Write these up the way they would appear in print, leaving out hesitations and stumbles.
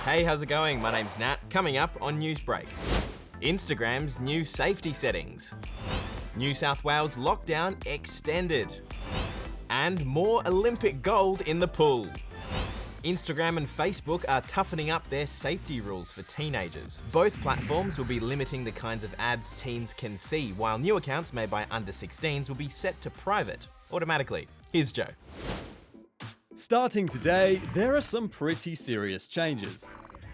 Hey, how's it going? My name's Nat. Coming up on Newsbreak. Instagram's new safety settings. New South Wales lockdown extended. And more Olympic gold in the pool. Instagram and Facebook are toughening up their safety rules for teenagers. Both platforms will be limiting the kinds of ads teens can see, while new accounts made by under 16s will be set to private automatically. Here's Joe. Starting today, there are some pretty serious changes.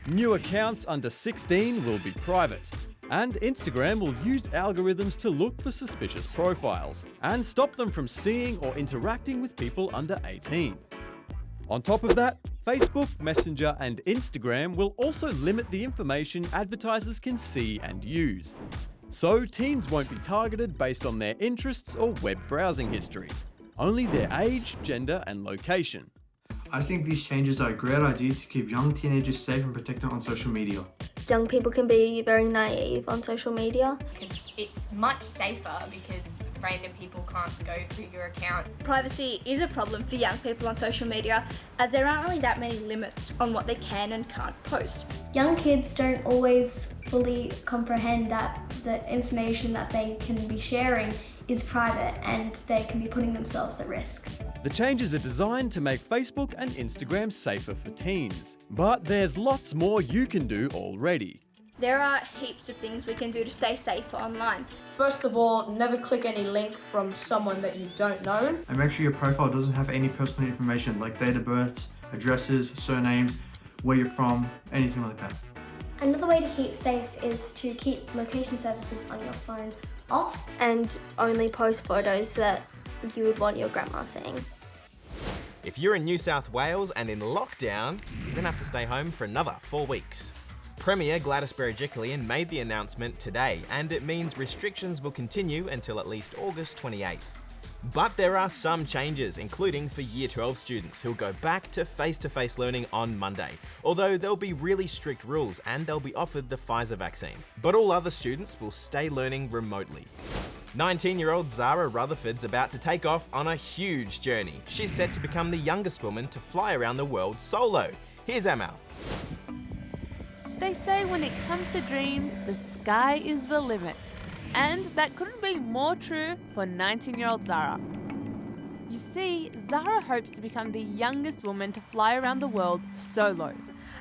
New accounts under 16 will be private, and Instagram will use algorithms to look for suspicious profiles and stop them from seeing or interacting with people under 18. On top of that, Facebook, Messenger and Instagram will also limit the information advertisers can see and use. So teens won't be targeted based on their interests or web browsing history, only their age, gender and location. I think these changes are a great idea to keep young teenagers safe and protected on social media. Young people can be very naive on social media. It's much safer because random people can't go through your account. Privacy is a problem for young people on social media, as there aren't really that many limits on what they can and can't post. Young kids don't always fully comprehend that the information that they can be sharing is private and they can be putting themselves at risk. The changes are designed to make Facebook and Instagram safer for teens. But there's lots more you can do already. There are heaps of things we can do to stay safe online. First of all, never click any link from someone that you don't know. And make sure your profile doesn't have any personal information like date of births, addresses, surnames, where you're from, anything like that. Another way to keep safe is to keep location services on your phone off. And only post photos that you would want your grandma seeing. If you're in New South Wales and in lockdown, you're gonna have to stay home for another 4 weeks. Premier Gladys Berejiklian made the announcement today, and it means restrictions will continue until at least August 28th. But there are some changes, including for Year 12 students who'll go back to face-to-face learning on Monday, although there'll be really strict rules and they'll be offered the Pfizer vaccine. But all other students will stay learning remotely. 19-year-old Zara Rutherford's about to take off on a huge journey. She's set to become the youngest woman to fly around the world solo. Here's Amal. They say when it comes to dreams, the sky is the limit. And that couldn't be more true for 19-year-old Zara. You see, Zara hopes to become the youngest woman to fly around the world solo.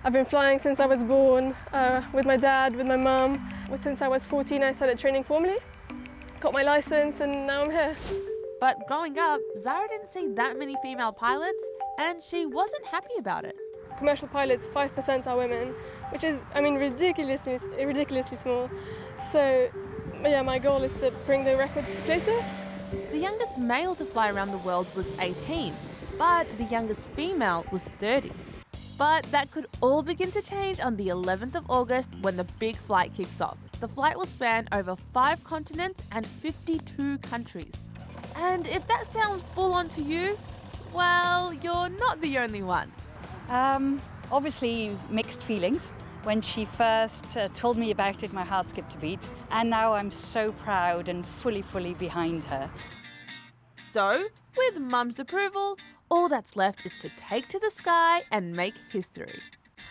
I've been flying since I was born, with my dad, with my mum. Since I was 14, I started training formally, got my license, and now I'm here. But growing up, Zara didn't see that many female pilots, and she wasn't happy about it. Commercial pilots, 5% are women, which is, ridiculously small. So, yeah, my goal is to bring the records closer. The youngest male to fly around the world was 18, but the youngest female was 30. But that could all begin to change on the 11th of August when the big flight kicks off. The flight will span over 5 continents and 52 countries. And if that sounds full on to you, well, you're not the only one. Obviously mixed feelings. When she first told me about it, my heart skipped a beat. And now I'm so proud and fully behind her. So, with Mum's approval, all that's left is to take to the sky and make history.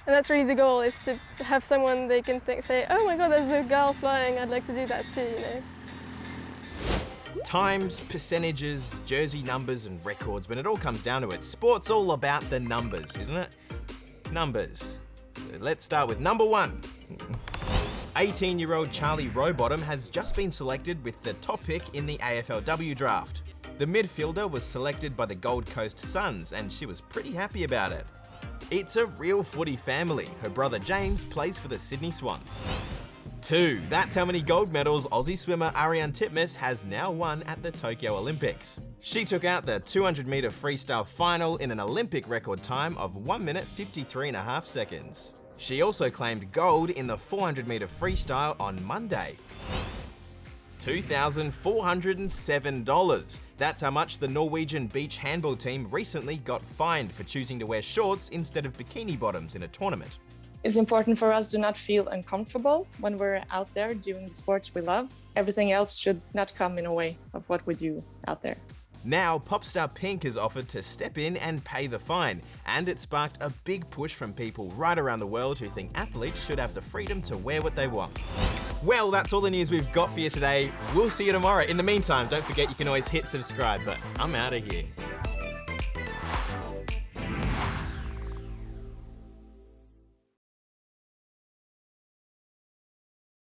And that's really the goal, is to have someone they can say, oh my God, there's a girl flying, I'd like to do that too, you know. Times, percentages, jersey numbers and records, when it all comes down to it, sport's all about the numbers, isn't it? Numbers. So let's start with number 1. 18-year-old Charlie Rowbottom has just been selected with the top pick in the AFLW draft. The midfielder was selected by the Gold Coast Suns, and she was pretty happy about it. It's a real footy family. Her brother James plays for the Sydney Swans. 2. That's how many gold medals Aussie swimmer Ariane Titmus has now won at the Tokyo Olympics. She took out the 200-metre freestyle final in an Olympic record time of 1 minute 53.5 seconds. She also claimed gold in the 400-metre freestyle on Monday. $2,407. That's how much the Norwegian beach handball team recently got fined for choosing to wear shorts instead of bikini bottoms in a tournament. It's important for us to not feel uncomfortable when we're out there doing the sports we love. Everything else should not come in a way of what we do out there. Now, pop star Pink has offered to step in and pay the fine, and it sparked a big push from people right around the world who think athletes should have the freedom to wear what they want. Well, that's all the news we've got for you today. We'll see you tomorrow. In the meantime, don't forget you can always hit subscribe, but I'm out of here.